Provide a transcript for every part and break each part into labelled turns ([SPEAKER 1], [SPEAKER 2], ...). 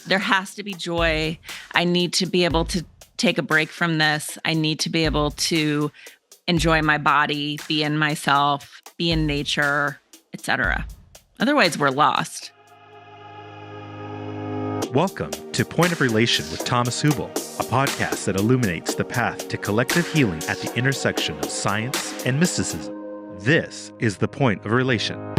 [SPEAKER 1] There has to be joy. I need to be able to take a break from this. I need to be able to enjoy my body, be in myself, be in nature, etc. Otherwise, we're lost.
[SPEAKER 2] Welcome to Point of Relation with Thomas Hübl, a podcast that illuminates the path to collective healing at the intersection of science and mysticism. This is the Point of Relation.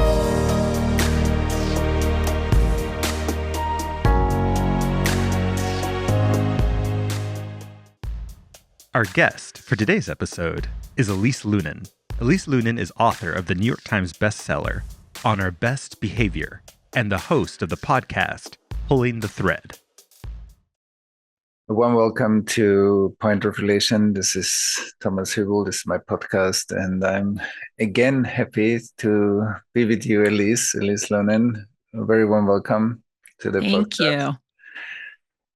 [SPEAKER 2] Our guest for today's episode is Elise Loehnen. Elise Loehnen is author of the New York Times bestseller, On Our Best Behavior, and the host of the podcast, Pulling the Thread.
[SPEAKER 3] A warm welcome to Point of Relation. This is Thomas Hübl. This is my podcast, and I'm again happy to be with you, Elise Loehnen. A very warm welcome to the podcast.
[SPEAKER 1] Thank you.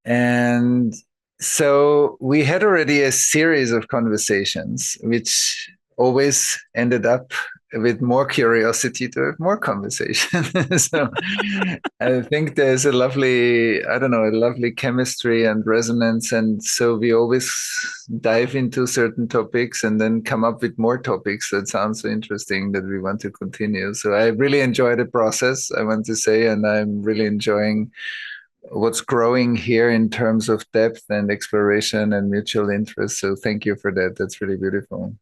[SPEAKER 3] And so we had already a series of conversations, which always ended up with more curiosity to have more conversation. So I think there's a lovely chemistry and resonance. And so we always dive into certain topics and then come up with more topics that sound so interesting that we want to continue. So I really enjoy the process, I want to say, and I'm really enjoying what's growing here in terms of depth and exploration and mutual interest. So thank you for that. That's really beautiful.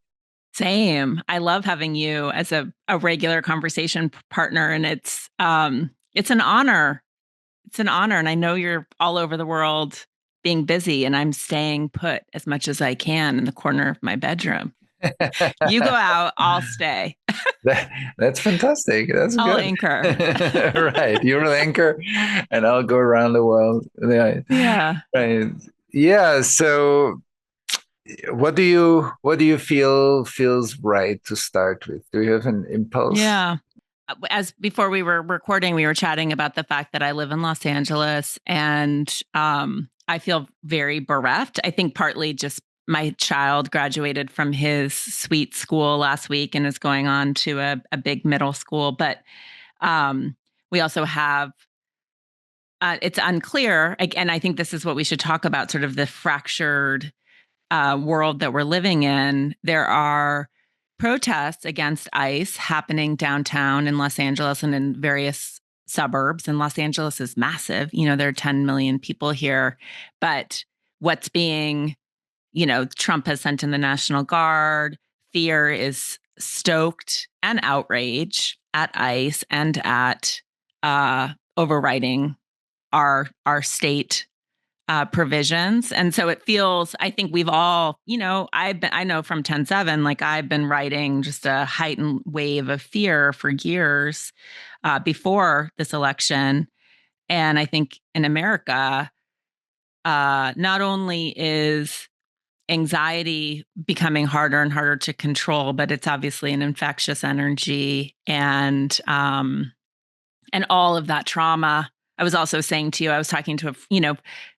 [SPEAKER 1] Same. I love having you as a regular conversation partner, and it's an honor. It's an honor, and I know you're all over the world being busy, and I'm staying put as much as I can in the corner of my bedroom. You go out, I'll stay.
[SPEAKER 3] That's fantastic. That's
[SPEAKER 1] I'll
[SPEAKER 3] good.
[SPEAKER 1] anchor.
[SPEAKER 3] Right. You'll anchor and I'll go around the world.
[SPEAKER 1] Yeah.
[SPEAKER 3] Right. Yeah. So what do you feel feels right to start with? Do you have an impulse?
[SPEAKER 1] Yeah. As before we were recording, we were chatting about the fact that I live in Los Angeles, and I feel very bereft. I think partly just my child graduated from his sweet school last week and is going on to a big middle school. But we also have, it's unclear, and I think this is what we should talk about, sort of the fractured world that we're living in. There are protests against ICE happening downtown in Los Angeles and in various suburbs. And Los Angeles is massive. There are 10 million people here. But what's being Trump has sent in the National Guard. Fear is stoked and outrage at ICE and at overriding our state provisions. And so it feels, I think we've all, I know from 10/7, like I've been writing just a heightened wave of fear for years before this election. And I think in America, not only is anxiety becoming harder and harder to control, but it's obviously an infectious energy, and all of that trauma. I was also saying to you, I was talking to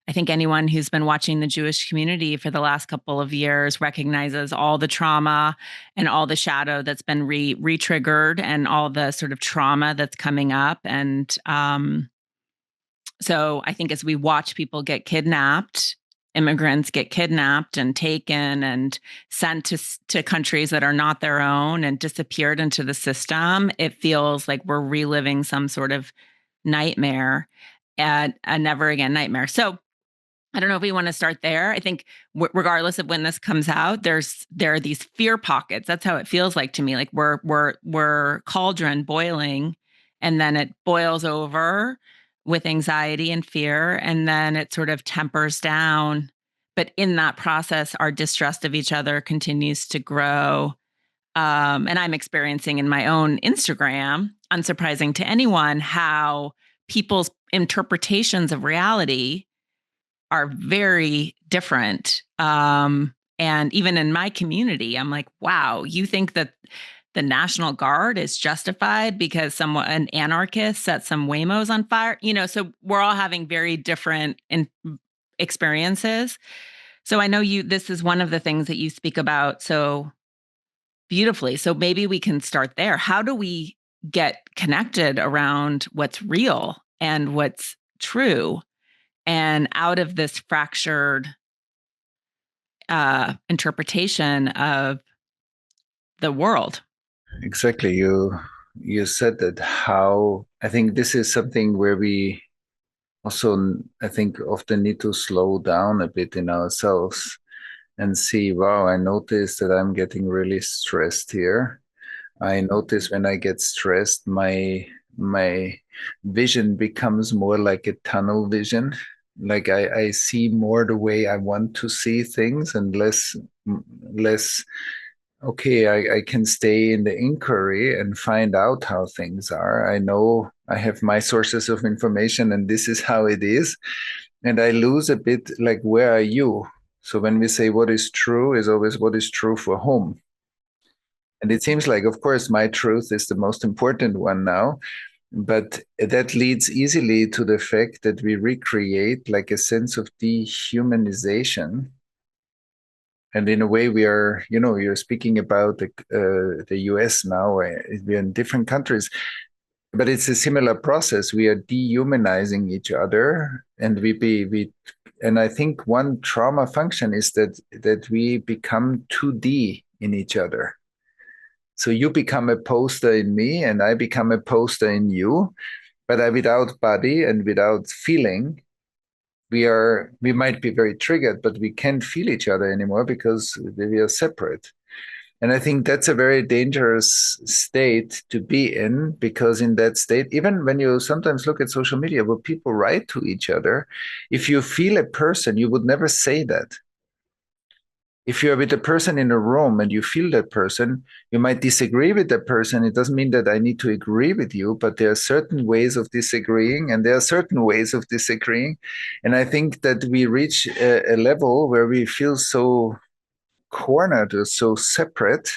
[SPEAKER 1] I think anyone who's been watching the Jewish community for the last couple of years recognizes all the trauma and all the shadow that's been re-triggered and all the sort of trauma that's coming up. And so I think as we watch people get kidnapped, immigrants get kidnapped and taken and sent to countries that are not their own and disappeared into the system, it feels like we're reliving some sort of nightmare, and a never again nightmare. So I don't know if we want to start there. I think regardless of when this comes out, there are these fear pockets. That's how it feels like to me. Like we're cauldron boiling, and then it boils over with anxiety and fear, and then it sort of tempers down. But in that process, our distrust of each other continues to grow. And I'm experiencing in my own Instagram, unsurprising to anyone, how people's interpretations of reality are very different. And even in my community, I'm like, wow, you think that the National Guard is justified because an anarchist set some Waymos on fire? So we're all having very different experiences. So I know this is one of the things that you speak about so beautifully. So maybe we can start there. How do we get connected around what's real and what's true and out of this fractured interpretation of the world.
[SPEAKER 3] Exactly. You said that. How I think this is something where we also, I think, often need to slow down a bit in ourselves and see, wow, I notice that I'm getting really stressed here. I notice when I get stressed, my vision becomes more like a tunnel vision. Like I see more the way I want to see things and less okay, I can stay in the inquiry and find out how things are. I know I have my sources of information and this is how it is. And I lose a bit like, where are you? So when we say what is true is always what is true for whom. And it seems like, of course, my truth is the most important one now. But that leads easily to the fact that we recreate like a sense of dehumanization. And in a way, we are, you're speaking about the US now, we're in different countries, but it's a similar process. We are dehumanizing each other, and and I think one trauma function is that we become 2D in each other. So you become a poster in me, and I become a poster in you, but without body and without feeling. We might be very triggered, but we can't feel each other anymore because we are separate. And I think that's a very dangerous state to be in, because in that state, even when you sometimes look at social media where people write to each other, if you feel a person, you would never say that. If you're with a person in a room and you feel that person, you might disagree with that person. It doesn't mean that I need to agree with you, but there are certain ways of disagreeing and there are certain ways of disagreeing. And I think that we reach a level where we feel so cornered or so separate,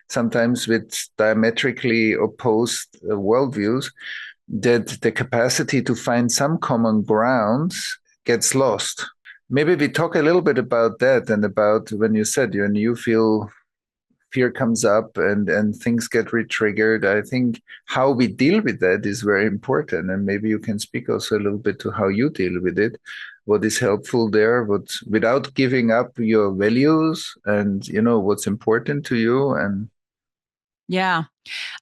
[SPEAKER 3] sometimes with diametrically opposed worldviews, that the capacity to find some common grounds gets lost. Maybe we talk a little bit about that and about when you said you feel fear comes up and things get re-triggered. I think how we deal with that is very important. And maybe you can speak also a little bit to how you deal with it. What is helpful there, what without giving up your values and what's important to you. And
[SPEAKER 1] Yeah.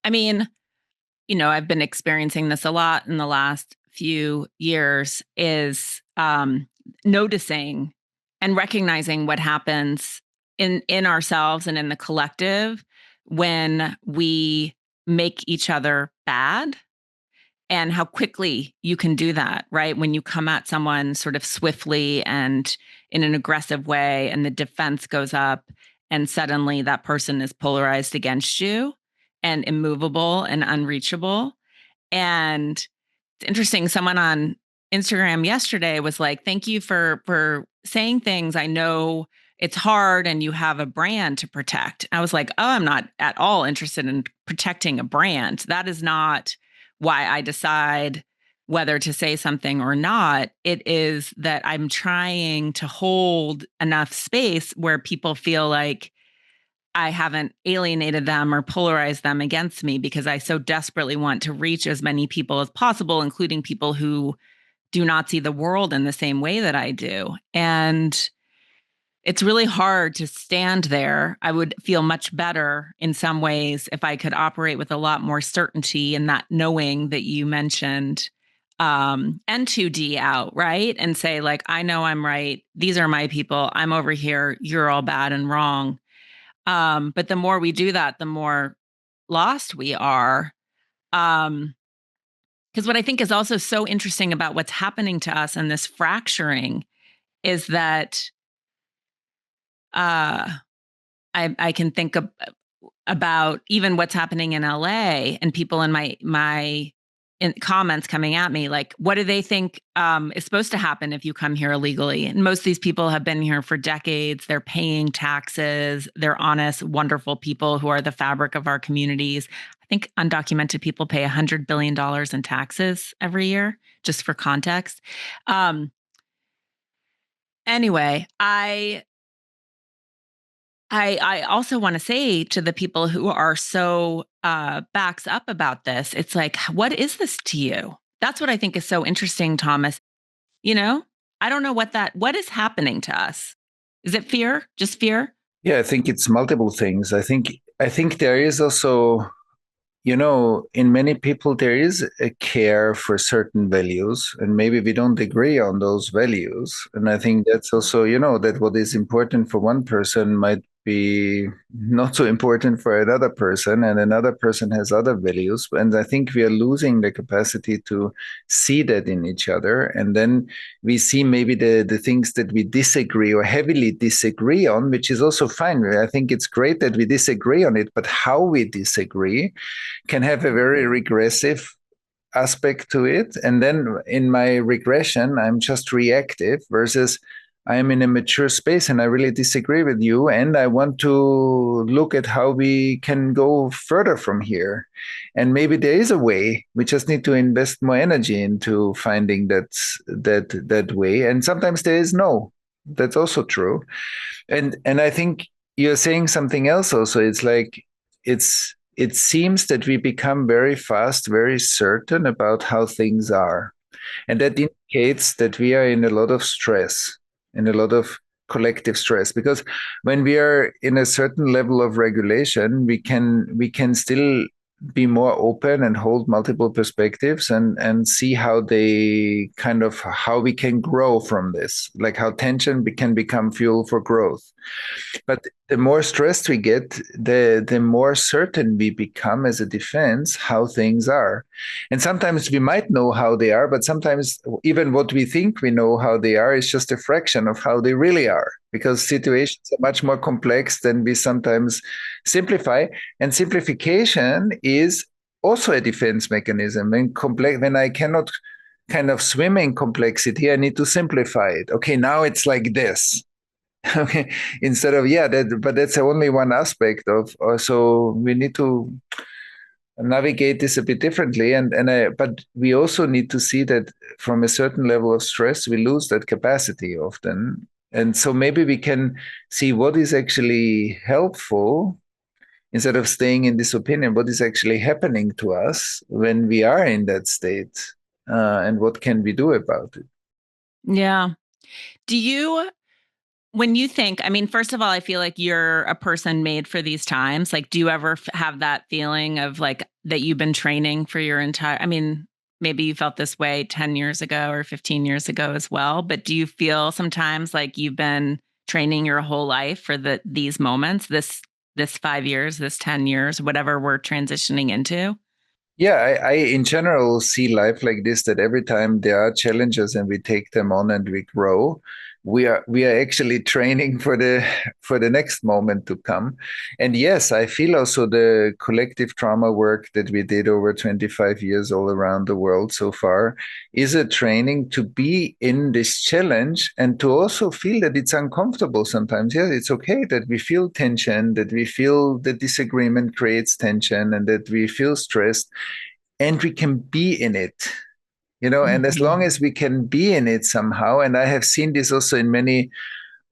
[SPEAKER 1] I mean, I've been experiencing this a lot in the last few years, is noticing and recognizing what happens in ourselves and in the collective when we make each other bad, and how quickly you can do that, right? When you come at someone sort of swiftly and in an aggressive way, and the defense goes up, and suddenly that person is polarized against you and immovable and unreachable. And it's interesting, someone on Instagram yesterday was like, "Thank you for saying things. I know it's hard and you have a brand to protect." I was like, "Oh, I'm not at all interested in protecting a brand. That is not why I decide whether to say something or not. It is that I'm trying to hold enough space where people feel like I haven't alienated them or polarized them against me, because I so desperately want to reach as many people as possible, including people who do not see the world in the same way that I do." And it's really hard to stand there. I would feel much better in some ways if I could operate with a lot more certainty and that knowing that you mentioned, and 2D out, right? And say, like, I know I'm right. These are my people. I'm over here. You're all bad and wrong. But the more we do that, the more lost we are. Because what I think is also so interesting about what's happening to us in this fracturing is that uh, I can think about even what's happening in LA, and people in my in comments coming at me like, what do they think is supposed to happen if you come here illegally? And most of these people have been here for decades. They're paying taxes. They're honest, wonderful people who are the fabric of our communities. I think undocumented people pay $100 billion in taxes every year, just for context. Anyway, I also want to say to the people who are so backs up about this, it's like, what is this to you? That's what I think is so interesting, Thomas. You know, I don't know what is happening to us. Is it fear? Just fear?
[SPEAKER 3] Yeah, I think it's multiple things. I think there is also, in many people there is a care for certain values, and maybe we don't agree on those values. And I think that's also, that what is important for one person might be not so important for another person, and another person has other values. And I think we are losing the capacity to see that in each other. And then we see maybe the things that we disagree or heavily disagree on, which is also fine. I think it's great that we disagree on it, but how we disagree can have a very regressive aspect to it. And then in my regression, I'm just reactive versus I'm in a mature space and I really disagree with you. And I want to look at how we can go further from here. And maybe there is a way. We just need to invest more energy into finding that way. And sometimes there is no. That's also true. And I think you're saying something else also. It's like it seems that we become very fast, very certain about how things are. And that indicates that we are in a lot of stress and a lot of collective stress. Because when we are in a certain level of regulation, we can still be more open and hold multiple perspectives and see how we can grow from this, like how tension can become fuel for growth. But the more stressed we get, the more certain we become as a defense how things are. And sometimes we might know how they are, but sometimes even what we think we know how they are is just a fraction of how they really are, because situations are much more complex than we sometimes simplify. And simplification is also a defense mechanism. When I cannot kind of swim in complexity, I need to simplify it. Okay, now it's like this. Okay, instead of but that's only one aspect of. So we need to navigate this a bit differently, but we also need to see that from a certain level of stress, we lose that capacity often, and so maybe we can see what is actually helpful instead of staying in this opinion. What is actually happening to us when we are in that state, and what can we do about it?
[SPEAKER 1] Yeah. Do you, when you think, I mean, first of all, I feel like you're a person made for these times. Like, do you ever have that feeling of like that you've been training for your entire, I mean, maybe you felt this way 10 years ago or 15 years ago as well, but do you feel sometimes like you've been training your whole life for these moments, this 5 years, this 10 years, whatever we're transitioning into?
[SPEAKER 3] Yeah, I in general see life like this, that every time there are challenges and we take them on and we grow, we are actually training for the next moment to come. And yes, I feel also the collective trauma work that we did over 25 years all around the world so far is a training to be in this challenge and to also feel that it's uncomfortable sometimes. Yes, it's okay that we feel tension, that we feel the disagreement creates tension, and that we feel stressed, and we can be in it. And as long as we can be in it somehow, and I have seen this also in many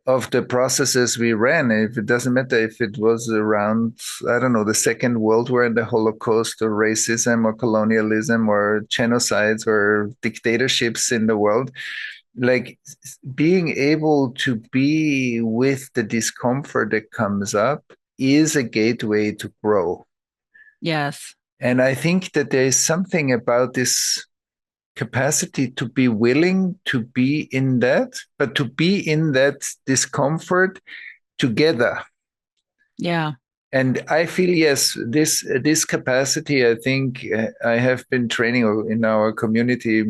[SPEAKER 3] of the processes we ran, if it doesn't matter if it was around, I don't know, the Second World War and the Holocaust, or racism or colonialism or genocides or dictatorships in the world, like being able to be with the discomfort that comes up is a gateway to grow.
[SPEAKER 1] Yes.
[SPEAKER 3] And I think that there is something about this capacity to be willing to be in that, but to be in that discomfort together.
[SPEAKER 1] Yeah.
[SPEAKER 3] And I feel, yes, this capacity, I think I have been training in our community.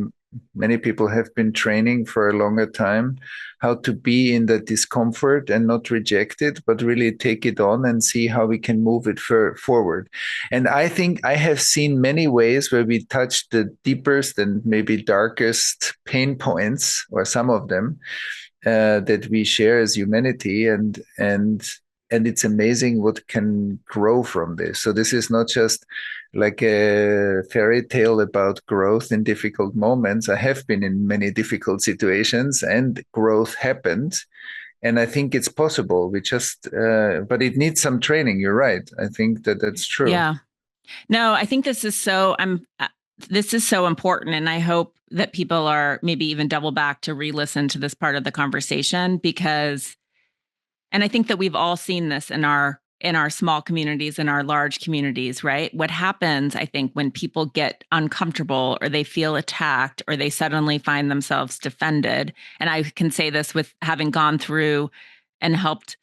[SPEAKER 3] Many people have been training for a longer time how to be in that discomfort and not reject it, but really take it on and see how we can move it forward. And I think I have seen many ways where we touch the deepest and maybe darkest pain points, or some of them, that we share as humanity, and it's amazing what can grow from this. So this is not just like a fairy tale about growth in difficult moments. I have been in many difficult situations and growth happened. And I think it's possible. But it needs some training. You're right. I think that that's true.
[SPEAKER 1] Yeah. No, I think this is so, this is so important. And I hope that people are maybe even double back to re-listen to this part of the conversation, because, and I think that we've all seen this in our small communities, in our large communities, right? What happens, I think, when people get uncomfortable or they feel attacked or they suddenly find themselves defended, and I can say this with having gone through and helped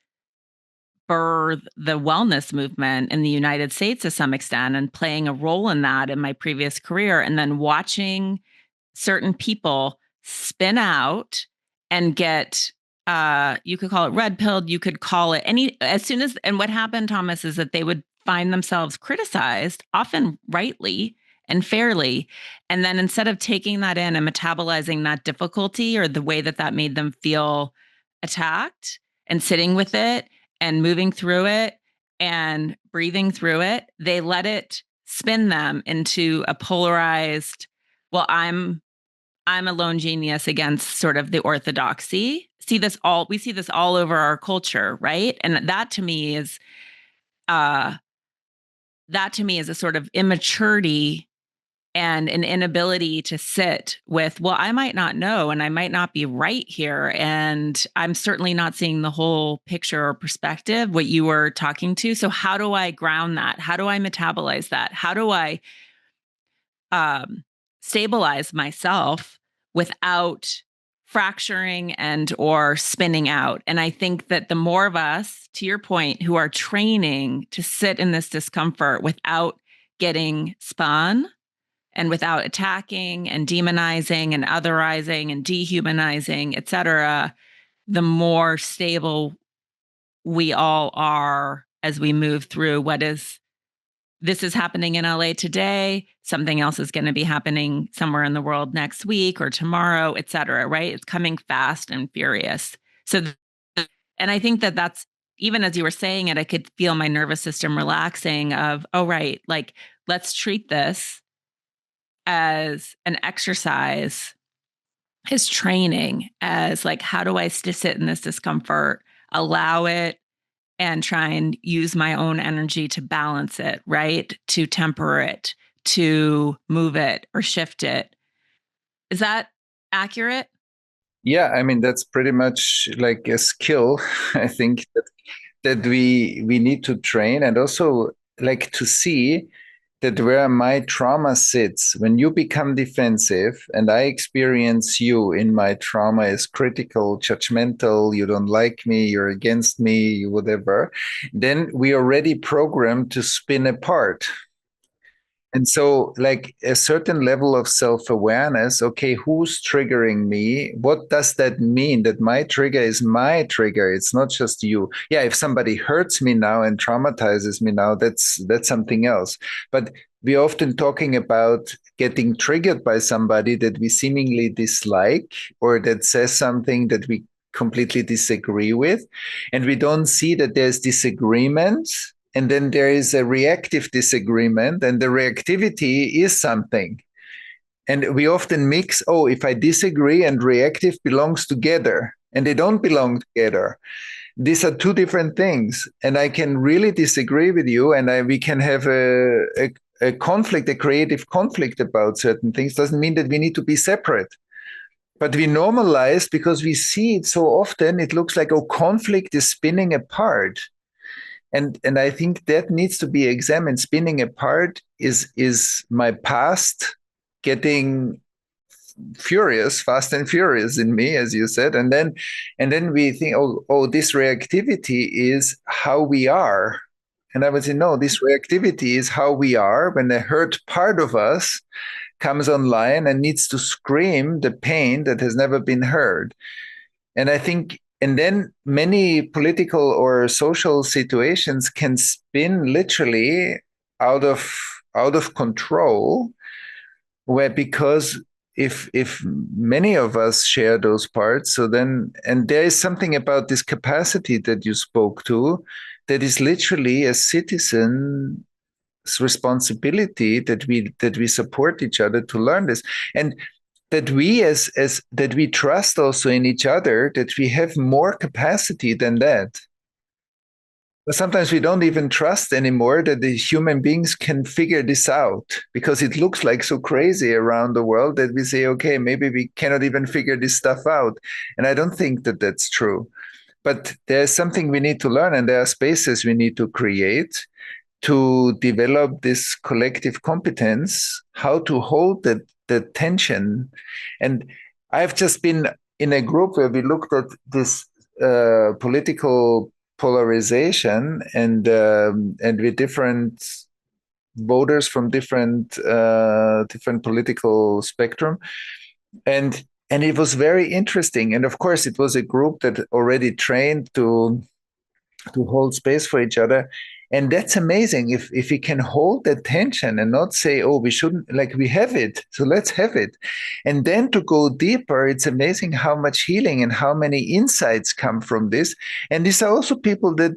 [SPEAKER 1] birth the wellness movement in the United States to some extent and playing a role in that in my previous career, and then watching certain people spin out and get you could call it red pilled, you could call it any, as soon as, and what happened, Thomas, is that they would find themselves criticized, often rightly and fairly, and then instead of taking that in and metabolizing that difficulty or the way that that made them feel attacked and sitting with it and moving through it and breathing through it, they let it spin them into a polarized, well, I'm a lone genius against sort of the orthodoxy. We see this all over our culture, right? And that to me is a sort of immaturity and an inability to sit with, well, I might not know and I might not be right here. And I'm certainly not seeing the whole picture or perspective, what you were talking to. So how do I ground that? How do I metabolize that? How do I stabilize myself without fracturing and or spinning out? And I think that the more of us, to your point, who are training to sit in this discomfort without getting spun and without attacking and demonizing and otherizing and dehumanizing, et cetera, the more stable we all are as we move through this is happening in LA today. Something else is going to be happening somewhere in the world next week or tomorrow, et cetera, right? It's coming fast and furious. So, and I think that that's, even as you were saying it, I could feel my nervous system relaxing of, oh, right, like, let's treat this as an exercise, as training, as like, how do I sit in this discomfort, allow it, and try and use my own energy to balance it, right? To temper it, to move it or shift it. Is that accurate?
[SPEAKER 3] Yeah, I mean, that's pretty much like a skill, I think that we need to train, and also like to see that where my trauma sits, when you become defensive and I experience you in my trauma as critical, judgmental, you don't like me, you're against me, whatever, then we are already programmed to spin apart. And so, like a certain level of self awareness, okay, who's triggering me? What does that mean? That my trigger is my trigger. It's not just you. Yeah, if somebody hurts me now and traumatizes me now, that's something else. But we're often talking about getting triggered by somebody that we seemingly dislike or that says something that we completely disagree with. And we don't see that there's disagreement, and then there is a reactive disagreement, and the reactivity is something. And we often mix, oh, if I disagree and reactive belongs together, and they don't belong together. These are two different things. And I can really disagree with you, and we can have a conflict, a creative conflict about certain things. Doesn't mean that we need to be separate. But we normalize, because we see it so often, it looks like, oh, conflict is spinning apart. And I think that needs to be examined. Spinning apart is my past getting furious, fast and furious in me, as you said. And then we think, oh, this reactivity is how we are. And I would say, no, this reactivity is how we are when a hurt part of us comes online and needs to scream the pain that has never been heard. And I think, and then many political or social situations can spin literally out of control, where, because if many of us share those parts, so then, and there is something about this capacity that you spoke to, that is literally a citizen's responsibility, that we support each other to learn this. And that we as that we trust also in each other, that we have more capacity than that. But sometimes we don't even trust anymore that the human beings can figure this out because it looks like so crazy around the world that we say, okay, maybe we cannot even figure this stuff out. And I don't think that that's true. But there's something we need to learn, and there are spaces we need to create to develop this collective competence, how to hold the tension. And I've just been in a group where we looked at this political polarization and with different voters from different political spectrum, and it was very interesting. And of course, it was a group that already trained to hold space for each other. And that's amazing if we can hold that tension and not say, oh, we shouldn't, like we have it, so let's have it. And then to go deeper, it's amazing how much healing and how many insights come from this. And these are also people that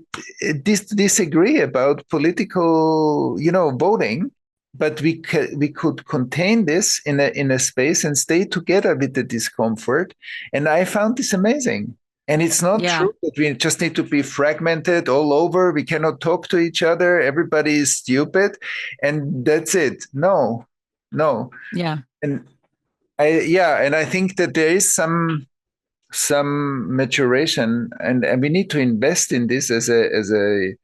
[SPEAKER 3] disagree about political, voting, but we could contain this in a space and stay together with the discomfort. And I found this amazing. And it's not true that we just need to be fragmented all over. We cannot talk to each other. Everybody is stupid, and that's it. No.
[SPEAKER 1] Yeah.
[SPEAKER 3] And I think that there is some maturation, and we need to invest in this as a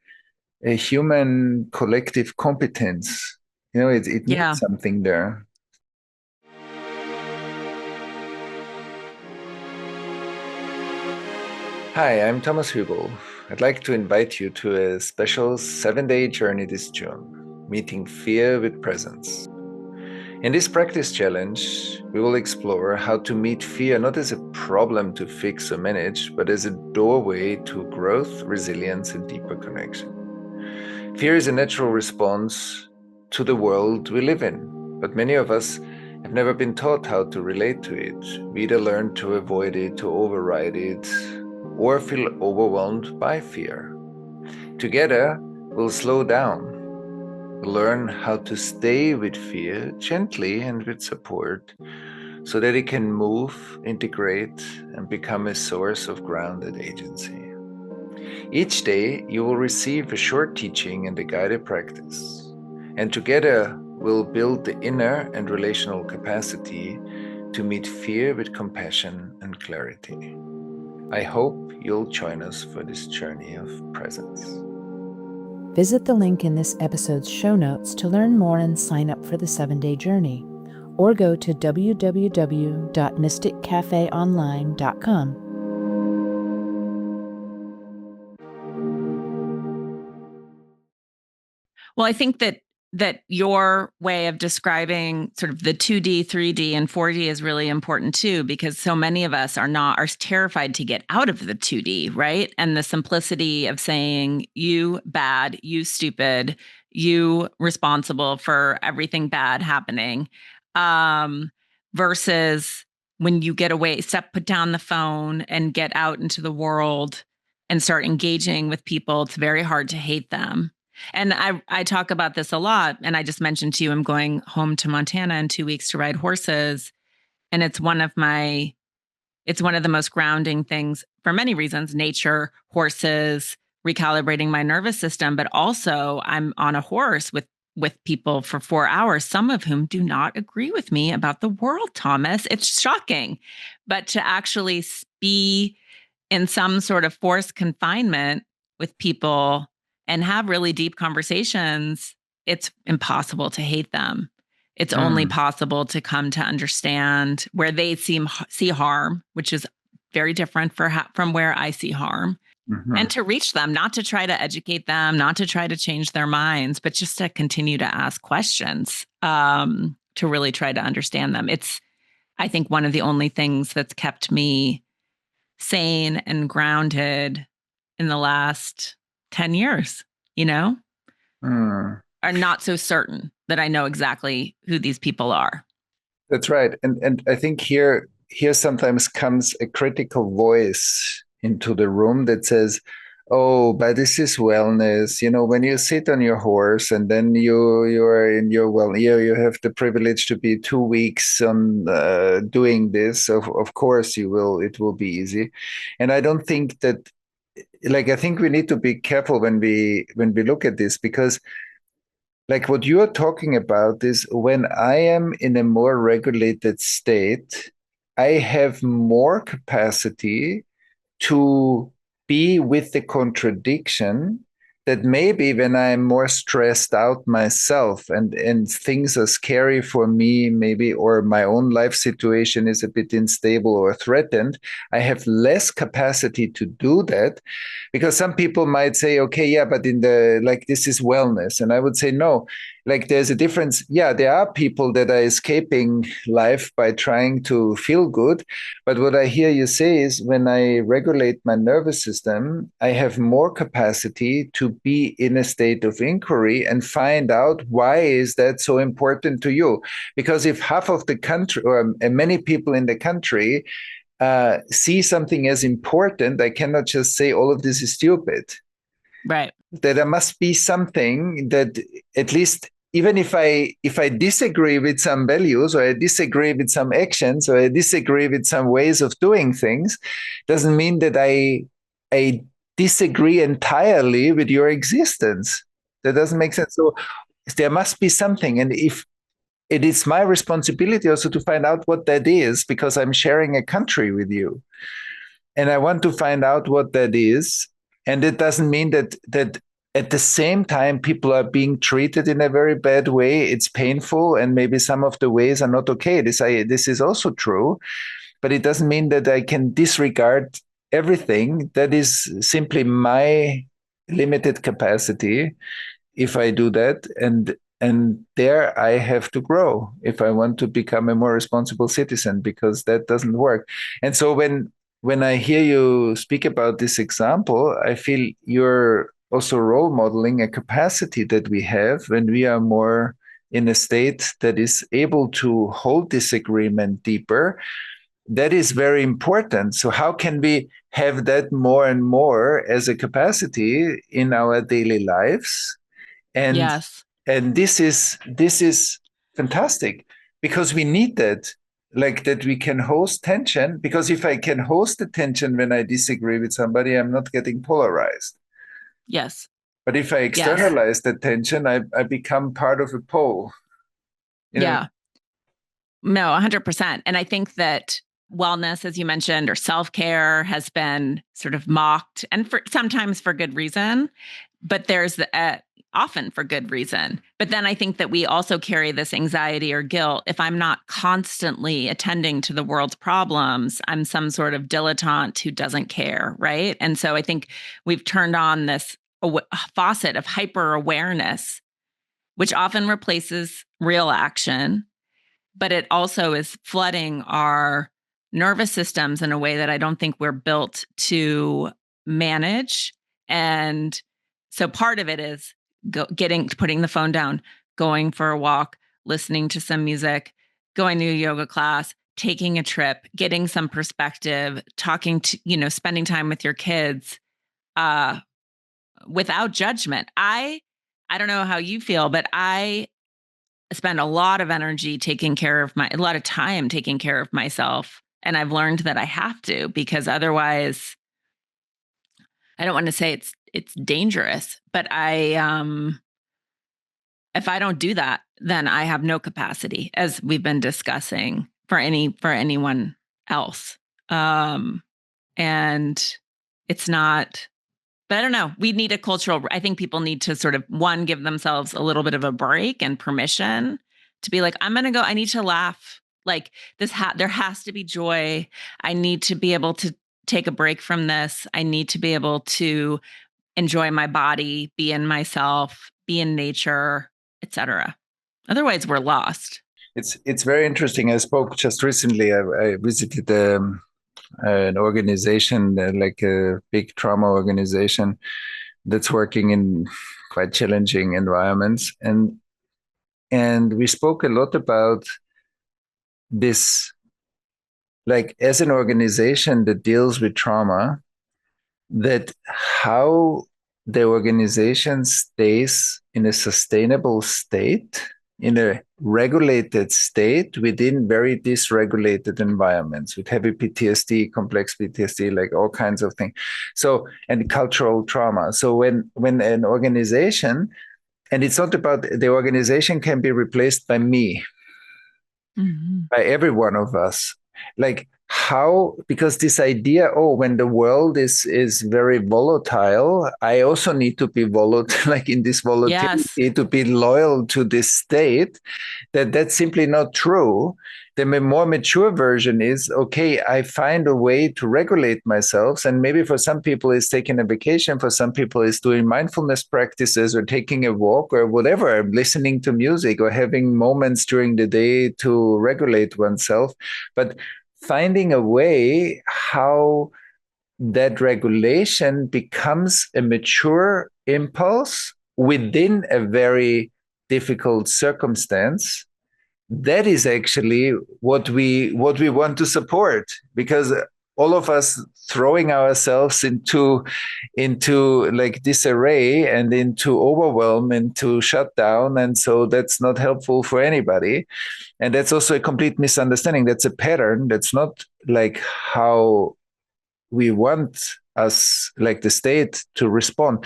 [SPEAKER 3] human collective competence. It needs something there. Hi, I'm Thomas Hübl. I'd like to invite you to a special 7-day journey this June, meeting fear with presence. In this practice challenge, we will explore how to meet fear not as a problem to fix or manage, but as a doorway to growth, resilience, and deeper connection. Fear is a natural response to the world we live in, but many of us have never been taught how to relate to it. We either learn to avoid it, to override it, or feel overwhelmed by fear. Together, we'll slow down, learn how to stay with fear gently and with support so that it can move, integrate, and become a source of grounded agency. Each day, you will receive a short teaching and a guided practice, and together we'll build the inner and relational capacity to meet fear with compassion and clarity. I hope you'll join us for this journey of presence.
[SPEAKER 4] Visit the link in this episode's show notes to learn more and sign up for the 7-day journey, or go to www.mysticcafeonline.com.
[SPEAKER 1] Well, I think that your way of describing sort of the 2D, 3D, and 4D is really important too, because so many of us are terrified to get out of the 2D, right? And the simplicity of saying, you bad, you stupid, you responsible for everything bad happening, versus when you get away, put down the phone and get out into the world and start engaging with people, it's very hard to hate them. And I talk about this a lot. And I just mentioned to you, I'm going home to Montana in 2 weeks to ride horses. And it's one of the most grounding things for many reasons: nature, horses, recalibrating my nervous system. But also I'm on a horse with people for 4 hours, some of whom do not agree with me about the world, Thomas. It's shocking. But to actually be in some sort of forced confinement with people and have really deep conversations, it's impossible to hate them. It's only possible to come to understand where they see harm, which is very different from where I see harm, and to reach them, not to try to educate them, not to try to change their minds, but just to continue to ask questions, to really try to understand them. It's, I think, one of the only things that's kept me sane and grounded in the last 10 years, are not so certain that I know exactly who these people are.
[SPEAKER 3] That's right. And I think here sometimes comes a critical voice into the room that says, oh, but this is wellness. When you sit on your horse and then you are in your you have the privilege to be 2 weeks on doing this. Of course it will be easy. And I don't think that like, I think we need to be careful when we look at this, because like what you're talking about is when I am in a more regulated state, I have more capacity to be with the contradiction that maybe when I'm more stressed out myself and things are scary for me, maybe, or my own life situation is a bit unstable or threatened, I have less capacity to do that. Because some people might say, okay, yeah, but in the, like, this is wellness. And I would say, no, like, there's a difference. Yeah, there are people that are escaping life by trying to feel good. But what I hear you say is when I regulate my nervous system, I have more capacity to be in a state of inquiry and find out why is that so important to you. Because if half of the country, or many people in the country, see something as important, I cannot just say all of this is stupid.
[SPEAKER 1] Right.
[SPEAKER 3] That there must be something that, at least, even if I disagree with some values, or I disagree with some actions, or I disagree with some ways of doing things, doesn't mean that I disagree entirely with your existence. That doesn't make sense. So there must be something. And if it is my responsibility also to find out what that is, because I'm sharing a country with you. And I want to find out what that is. And it doesn't mean that at the same time people are being treated in a very bad way. It's painful, and maybe some of the ways are not okay. This is also true, but it doesn't mean that I can disregard everything. That is simply my limited capacity if I do that. And there I have to grow if I want to become a more responsible citizen, because that doesn't work. And so when I hear you speak about this example, I feel you're also role modeling a capacity that we have when we are more in a state that is able to hold disagreement deeper. That is very important. So how can we have that more and more as a capacity in our daily lives? And
[SPEAKER 1] Yes.
[SPEAKER 3] this is fantastic, because we need that, like, that we can host tension. Because if I can host the tension when I disagree with somebody, I'm not getting polarized.
[SPEAKER 1] Yes.
[SPEAKER 3] But if I
[SPEAKER 1] Yes.
[SPEAKER 3] externalize the tension, I become part of a pole.
[SPEAKER 1] Yeah. No, 100%. And I think that wellness, as you mentioned, or self-care has been sort of mocked, and sometimes for good reason, but there's often for good reason. But then I think that we also carry this anxiety or guilt. If I'm not constantly attending to the world's problems, I'm some sort of dilettante who doesn't care, right? And so I think we've turned on this faucet of hyper awareness, which often replaces real action, but it also is flooding our nervous systems in a way that I don't think we're built to manage. And so part of it is putting the phone down, going for a walk, listening to some music, going to a yoga class, taking a trip, getting some perspective, talking to, spending time with your kids, without judgment. I don't know how you feel, but I spend a lot of energy a lot of time taking care of myself. And I've learned that I have to, because otherwise, I don't want to say it's dangerous, but if I don't do that, then I have no capacity, as we've been discussing, for anyone else. And it's not, but I don't know. We need I think people need to sort of, give themselves a little bit of a break and permission to be like, I'm going to go, I need to laugh. Like there has to be joy. I need to be able to take a break from this. I need to be able to enjoy my body, be in myself, be in nature, etc. Otherwise, we're lost.
[SPEAKER 3] It's very interesting. I spoke just recently. I visited an organization, like a big trauma organization that's working in quite challenging environments, and we spoke a lot about this, like, as an organization that deals with trauma, that how the organization stays in a sustainable state in a regulated state within very dysregulated environments with heavy PTSD, complex PTSD, like all kinds of things. So, and cultural trauma. So when an organization, and it's not about the organization can be replaced by me, by every one of us. Like how, because this idea, oh, when the world is very volatile, I also need to be volatile, like in this volatility,
[SPEAKER 1] Yes.
[SPEAKER 3] to be loyal to this state, that's simply not true. The more mature version is, okay, I find a way to regulate myself. And maybe for some people it's taking a vacation, for some people it's doing mindfulness practices or taking a walk or whatever, listening to music or having moments during the day to regulate oneself. But finding a way how that regulation becomes a mature impulse within a very difficult circumstance, that is actually what we want to support, because all of us throwing ourselves into like disarray and into overwhelm, into shutdown, and so that's not helpful for anybody. And that's also a complete misunderstanding. That's a pattern. That's not like how we want us, like the state, to respond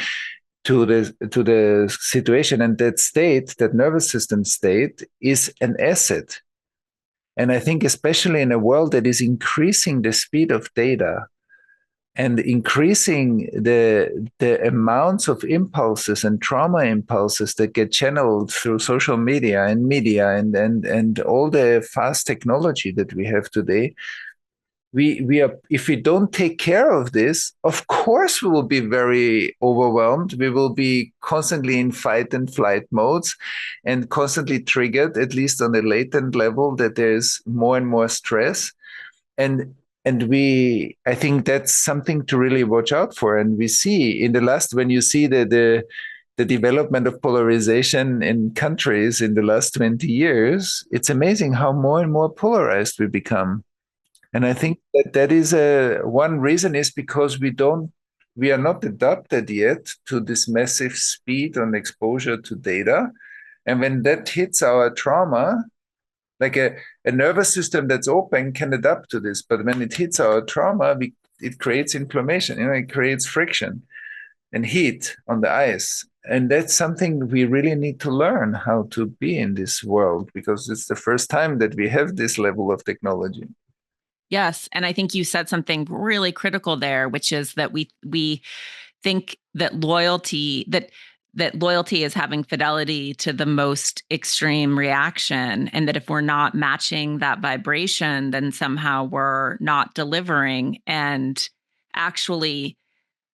[SPEAKER 3] to the situation. And that state, that nervous system state, is an asset. And I think especially in a world that is increasing the speed of data and increasing the amounts of impulses and trauma impulses that get channeled through social media and all the fast technology that we have today, we are, if we don't take care of this, of course we will be very overwhelmed. We will be constantly in fight and flight modes and constantly triggered, at least on a latent level, that there's more and more stress. And I think that's something to really watch out for. And we see in the last, when you see the development of polarization in countries in the last 20 years, it's amazing how more and more polarized we become. And I think that is one reason is because we are not adapted yet to this massive speed and exposure to data. And when that hits our trauma, like a nervous system that's open can adapt to this. But when it hits our trauma, it creates inflammation, it creates friction and heat on the ice. And that's something we really need to learn how to be in this world, because it's the first time that we have this level of technology.
[SPEAKER 1] Yes, and I think you said something really critical there, which is that we think that loyalty is having fidelity to the most extreme reaction, and that if we're not matching that vibration, then somehow we're not delivering. And actually,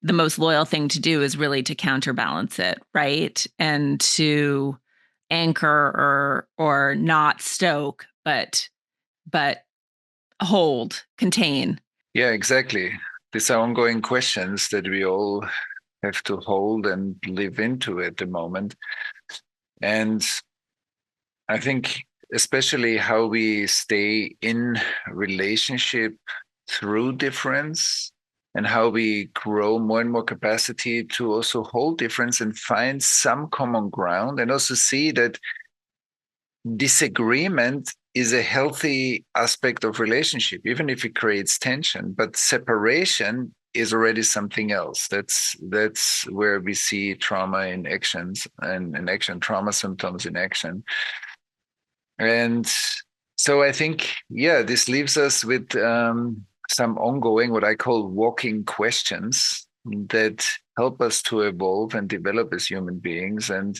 [SPEAKER 1] the most loyal thing to do is really to counterbalance it, right? And to anchor or not stoke, but hold, contain.
[SPEAKER 3] Yeah, exactly. These are ongoing questions that we all have to hold and live into at the moment. And I think especially how we stay in relationship through difference, and how we grow more and more capacity to also hold difference and find some common ground, and also see that disagreement is a healthy aspect of relationship, even if it creates tension. But separation is already something else. That's where we see trauma in actions, and in action, trauma symptoms in action. And so I think, yeah, this leaves us with some ongoing, what I call walking questions that help us to evolve and develop as human beings. And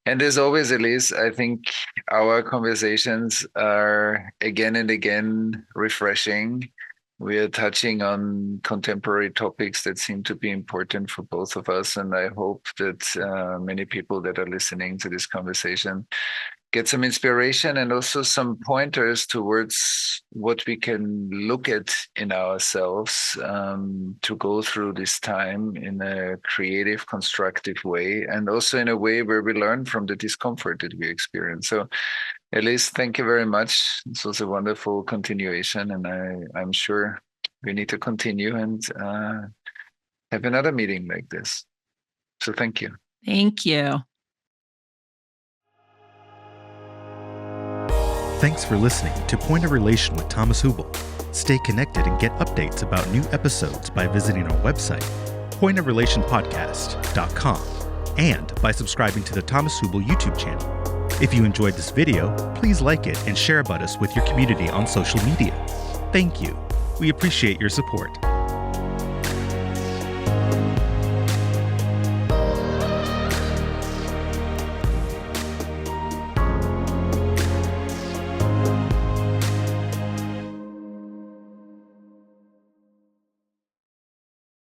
[SPEAKER 3] as always, Elise, I think our conversations are again and again refreshing. We are touching on contemporary topics that seem to be important for both of us. And I hope that many people that are listening to this conversation get some inspiration and also some pointers towards what we can look at in ourselves to go through this time in a creative, constructive way, and also in a way where we learn from the discomfort that we experience. So, Elise, thank you very much. This was a wonderful continuation, and I'm sure we need to continue and have another meeting like this. So thank you.
[SPEAKER 1] Thank you.
[SPEAKER 2] Thanks for listening to Point of Relation with Thomas Hübl. Stay connected and get updates about new episodes by visiting our website, pointofrelationpodcast.com, and by subscribing to the Thomas Hübl YouTube channel. If you enjoyed this video, please like it and share about us with your community on social media. Thank you. We appreciate your support.